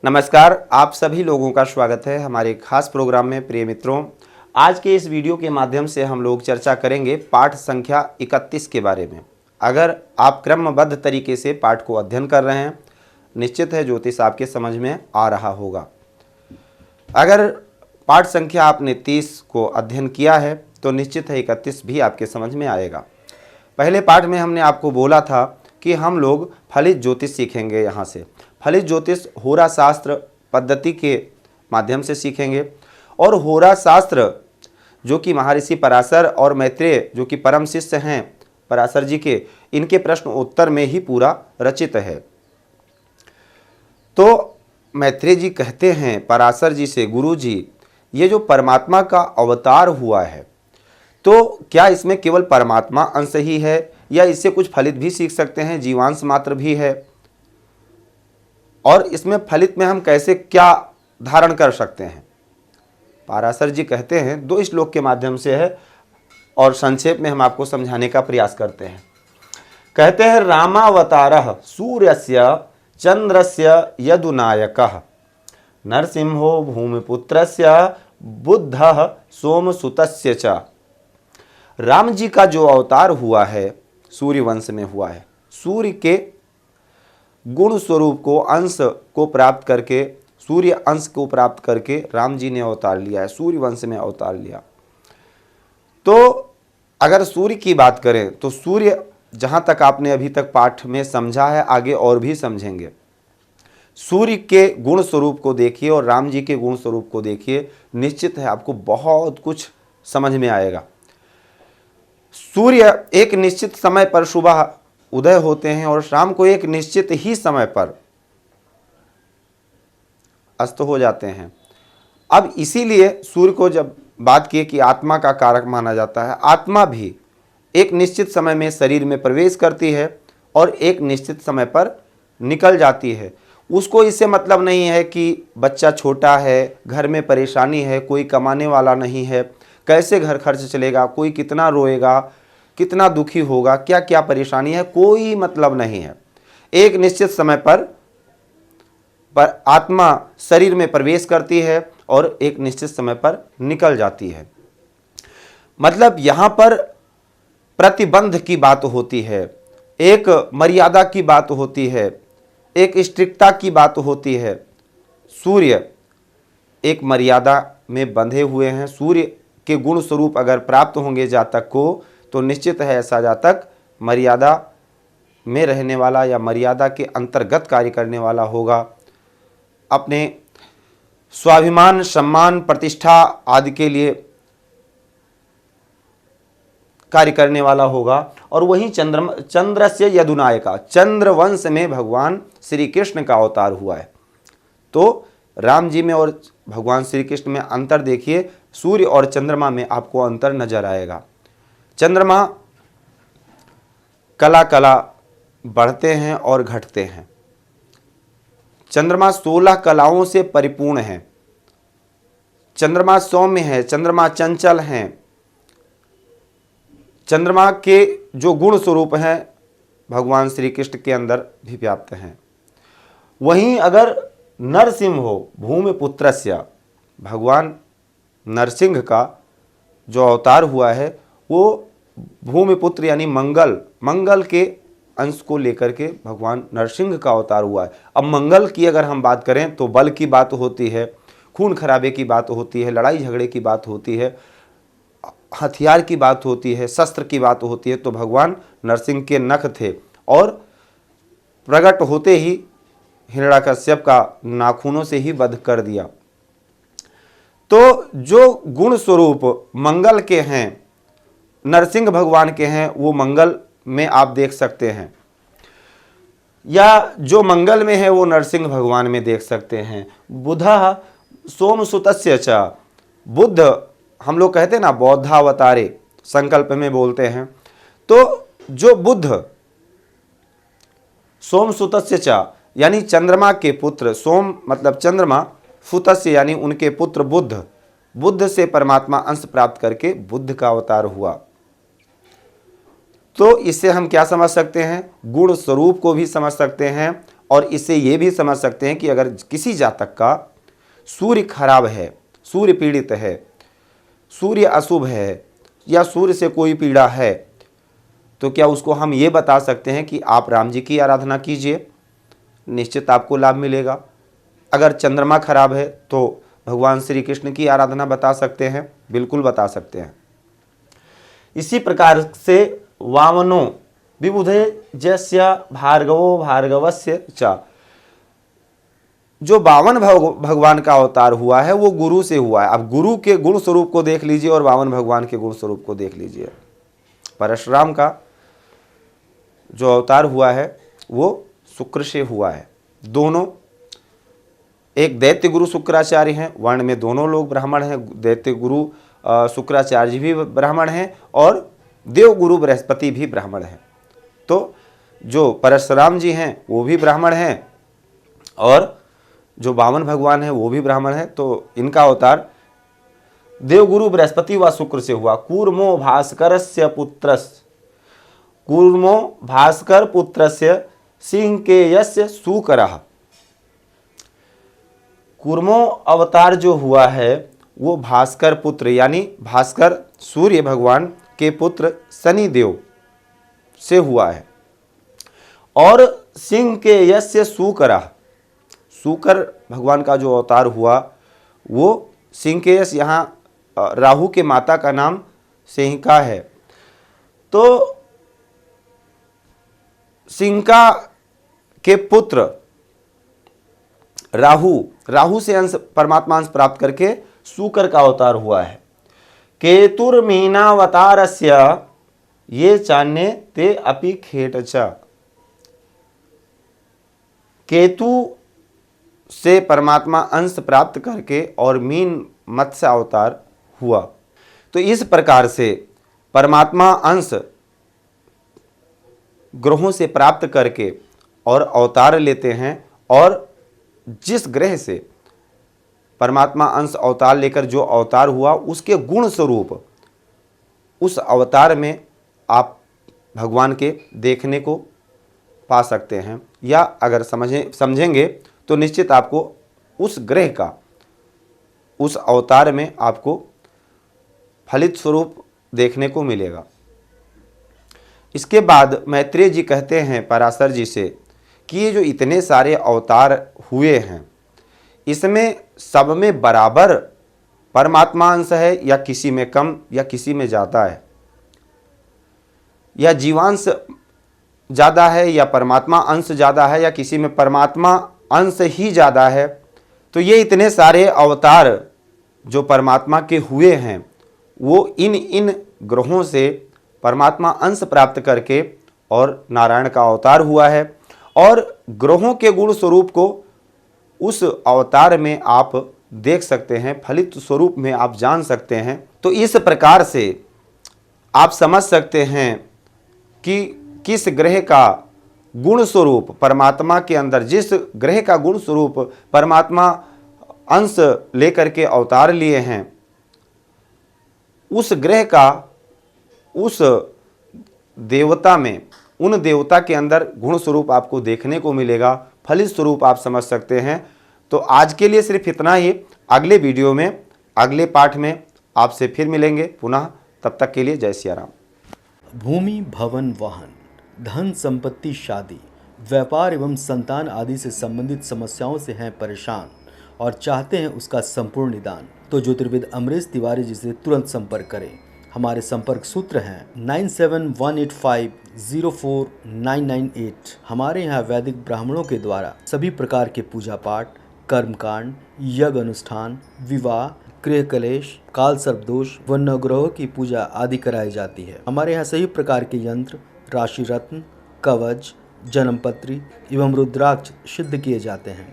नमस्कार, आप सभी लोगों का स्वागत है हमारे खास प्रोग्राम में। प्रिय मित्रों, आज के इस वीडियो के माध्यम से हम लोग चर्चा करेंगे पाठ संख्या 31 के बारे में। अगर आप क्रमबद्ध तरीके से पाठ को अध्ययन कर रहे हैं, निश्चित है ज्योतिष आपके समझ में आ रहा होगा। अगर पाठ संख्या आपने 30 को अध्ययन किया है तो निश्चित है 31 भी आपके समझ में आएगा। पहले पाठ में हमने आपको बोला था कि हम लोग फलित ज्योतिष सीखेंगे। यहाँ से फलित ज्योतिष होरा शास्त्र पद्धति के माध्यम से सीखेंगे और होरा शास्त्र जो कि महर्षि पराशर और मैत्रेय जो कि परम शिष्य हैं पराशर जी के, इनके प्रश्न उत्तर में ही पूरा रचित है। तो मैत्रेय जी कहते हैं पराशर जी से, गुरु जी ये जो परमात्मा का अवतार हुआ है तो क्या इसमें केवल परमात्मा अंश ही है या इससे कुछ फलित भी सीख सकते हैं, जीवांश मात्र भी है? और इसमें फलित में हम कैसे क्या धारण कर सकते हैं? पराशर जी कहते हैं 2 श्लोक के माध्यम से है और संक्षेप में हम आपको समझाने का प्रयास करते हैं। कहते हैं रामावतारः सूर्यस्य चंद्रस्य यदुनायकः नरसिंहो भूमिपुत्रस्य बुद्धः सोमसुतस्य च। राम जी का जो अवतार हुआ है सूर्य वंश में हुआ है। सूर्य के गुण स्वरूप को अंश को प्राप्त करके, सूर्य अंश को प्राप्त करके राम जी ने अवतार लिया है, सूर्य वंश में अवतार लिया। तो अगर सूर्य की बात करें तो सूर्य जहाँ तक आपने अभी तक पाठ में समझा है, आगे और भी समझेंगे। सूर्य के गुण स्वरूप को देखिए और राम जी के गुण स्वरूप को देखिए, निश्चित है आपको बहुत कुछ समझ में आएगा। सूर्य एक निश्चित समय पर सुबह उदय होते हैं और शाम को एक निश्चित ही समय पर अस्त हो जाते हैं। अब इसीलिए सूर्य को जब बात की कि आत्मा का कारक माना जाता है, आत्मा भी एक निश्चित समय में शरीर में प्रवेश करती है और एक निश्चित समय पर निकल जाती है। उसको इससे मतलब नहीं है कि बच्चा छोटा है, घर में परेशानी है, कोई कमाने वाला नहीं है, कैसे घर खर्च चलेगा, कोई कितना रोएगा, कितना दुखी होगा, क्या क्या परेशानी है, कोई मतलब नहीं है। एक निश्चित समय पर आत्मा शरीर में प्रवेश करती है और एक निश्चित समय पर निकल जाती है। मतलब यहाँ पर प्रतिबंध की बात होती है, एक मर्यादा की बात होती है, एक स्ट्रिक्टता की बात होती है। सूर्य एक मर्यादा में बंधे हुए हैं। सूर्य के गुण स्वरूप अगर प्राप्त होंगे जातक को तो निश्चित है ऐसा जातक मर्यादा में रहने वाला या मर्यादा के अंतर्गत कार्य करने वाला होगा। अपने स्वाभिमान, सम्मान, प्रतिष्ठा आदि के लिए कार्य करने वाला होगा। और वहीं चंद्र से यदुनायका, चंद्र वंश में भगवान श्री कृष्ण का अवतार हुआ है। तो राम जी में और भगवान श्री कृष्ण में अंतर देखिए, सूर्य और चंद्रमा में आपको अंतर नजर आएगा। चंद्रमा कला कला बढ़ते हैं और घटते हैं। चंद्रमा 16 कलाओं से परिपूर्ण है। चंद्रमा सौम्य है, चंद्रमा चंचल हैं। चंद्रमा के जो गुण स्वरूप हैं भगवान श्री कृष्ण के अंदर भी व्याप्त हैं। वहीं अगर नरसिंह हो भूमिपुत्रस्य, भगवान नरसिंह का जो अवतार हुआ है वो भूमिपुत्र यानी मंगल के अंश को लेकर के भगवान नरसिंह का अवतार हुआ है। अब मंगल की अगर हम बात करें तो बल की बात होती है, खून खराबे की बात होती है, लड़ाई झगड़े की बात होती है, हथियार की बात होती है, शस्त्र की बात होती है। तो भगवान नरसिंह के नख थे और प्रकट होते ही हिरण्याकश्यप का नाखूनों से ही वध कर दिया। तो जो गुण स्वरूप मंगल के हैं, नरसिंह भगवान के हैं, वो मंगल में आप देख सकते हैं, या जो मंगल में है वो नरसिंह भगवान में देख सकते हैं। बुधः सोमसुतस्य च, बुद्ध हम लोग कहते हैं ना बौद्धावतारे, संकल्प में बोलते हैं। तो जो बुद्ध सोमसुतस्य च यानी चंद्रमा के पुत्र, सोम मतलब चंद्रमा, सुतस्य यानी उनके पुत्र बुद्ध, बुद्ध से परमात्मा अंश प्राप्त करके बुद्ध का अवतार हुआ। तो इससे हम क्या समझ सकते हैं? गुण स्वरूप को भी समझ सकते हैं और इससे ये भी समझ सकते हैं कि अगर किसी जातक का सूर्य खराब है, सूर्य पीड़ित है, सूर्य अशुभ है या सूर्य से कोई पीड़ा है, तो क्या उसको हम ये बता सकते हैं कि आप राम जी की आराधना कीजिए, निश्चित आपको लाभ मिलेगा। अगर चंद्रमा खराब है तो भगवान श्री कृष्ण की आराधना बता सकते हैं, बिल्कुल बता सकते हैं। इसी प्रकार से वामनो विबुधे जस्य भार्गवो भार्गवस्य च, जो वामन भगवान का अवतार हुआ है वो गुरु से हुआ है। अब गुरु के गुण स्वरूप को देख लीजिए और वामन भगवान के गुण स्वरूप को देख लीजिए। परशुराम का जो अवतार हुआ है वो शुक्र से हुआ है। दोनों, एक दैत्य गुरु शुक्राचार्य हैं, वर्ण में दोनों लोग ब्राह्मण हैं, दैत्य गुरु शुक्राचार्य जी भी ब्राह्मण हैं और देव गुरु बृहस्पति भी ब्राह्मण हैं। तो जो परशुराम जी हैं वो भी ब्राह्मण हैं और जो वामन भगवान है वो भी ब्राह्मण है। तो इनका अवतार देवगुरु बृहस्पति व शुक्र से हुआ। कूर्मो भास्करस्य पुत्रस्य, कूर्मो भास्कर पुत्रस्य सिंहकेयस्य सूकरः। कूर्मो अवतार जो हुआ है वो भास्कर पुत्र यानी भास्कर सूर्य भगवान के पुत्र शनि देव से हुआ है। और सिंहकेयस्य सूकरः, सूकर भगवान का जो अवतार हुआ वो सिंहकेयस, यहाँ राहु के माता का नाम सिंहिका है। तो सिंहिका के पुत्र राहु से अंश, परमात्मा अंश प्राप्त करके सूकर का अवतार हुआ है। केतुर्मीनावतारस्य ये चान्य ते अपि खेटच, केतु से परमात्मा अंश प्राप्त करके और मीन मत्स्य अवतार हुआ। तो इस प्रकार से परमात्मा अंश ग्रहों से प्राप्त करके और अवतार लेते हैं, और जिस ग्रह से परमात्मा अंश अवतार लेकर जो अवतार हुआ उसके गुण स्वरूप उस अवतार में आप भगवान के देखने को पा सकते हैं, या अगर समझेंगे तो निश्चित आपको उस ग्रह का उस अवतार में आपको फलित स्वरूप देखने को मिलेगा। इसके बाद मैत्रेय जी कहते हैं पराशर जी से कि ये जो इतने सारे अवतार हुए हैं इसमें सब में बराबर परमात्मा अंश है या किसी में कम या किसी में ज़्यादा है, या जीवांश ज़्यादा है या परमात्मा अंश ज़्यादा है या किसी में परमात्मा अंश ही ज़्यादा है। तो ये इतने सारे अवतार जो परमात्मा के हुए हैं वो इन ग्रहों से परमात्मा अंश प्राप्त करके और नारायण का अवतार हुआ है, और ग्रहों के गुण स्वरूप को उस अवतार में आप देख सकते हैं, फलित स्वरूप में आप जान सकते हैं। तो इस प्रकार से आप समझ सकते हैं कि किस ग्रह का गुण स्वरूप परमात्मा के अंदर, जिस ग्रह का गुण स्वरूप परमात्मा अंश लेकर के अवतार लिए हैं, उस ग्रह का उस देवता में, उन देवता के अंदर गुण स्वरूप आपको देखने को मिलेगा, फलित स्वरूप आप समझ सकते हैं। तो आज के लिए सिर्फ इतना ही। अगले वीडियो में, अगले पाठ में आपसे फिर मिलेंगे पुनः। तब तक के लिए जय सिया राम। भूमि, भवन, वाहन, धन, संपत्ति, शादी, व्यापार एवं संतान आदि से संबंधित समस्याओं से हैं परेशान और चाहते हैं उसका संपूर्ण निदान, तो ज्योतिर्विद अमरीश तिवारी जी से तुरंत संपर्क करें। हमारे संपर्क सूत्र हैं 9718504998। हमारे यहाँ वैदिक ब्राह्मणों के द्वारा सभी प्रकार के पूजा पाठ, कर्मकांड, यज्ञ अनुष्ठान, विवाह, गृह कलेश, काल सर्पदोष व नवग्रहों की पूजा आदि कराई जाती है। हमारे यहाँ सभी प्रकार के यंत्र, राशि रत्न, कवच, जन्मपत्री एवं रुद्राक्ष सिद्ध किए जाते हैं।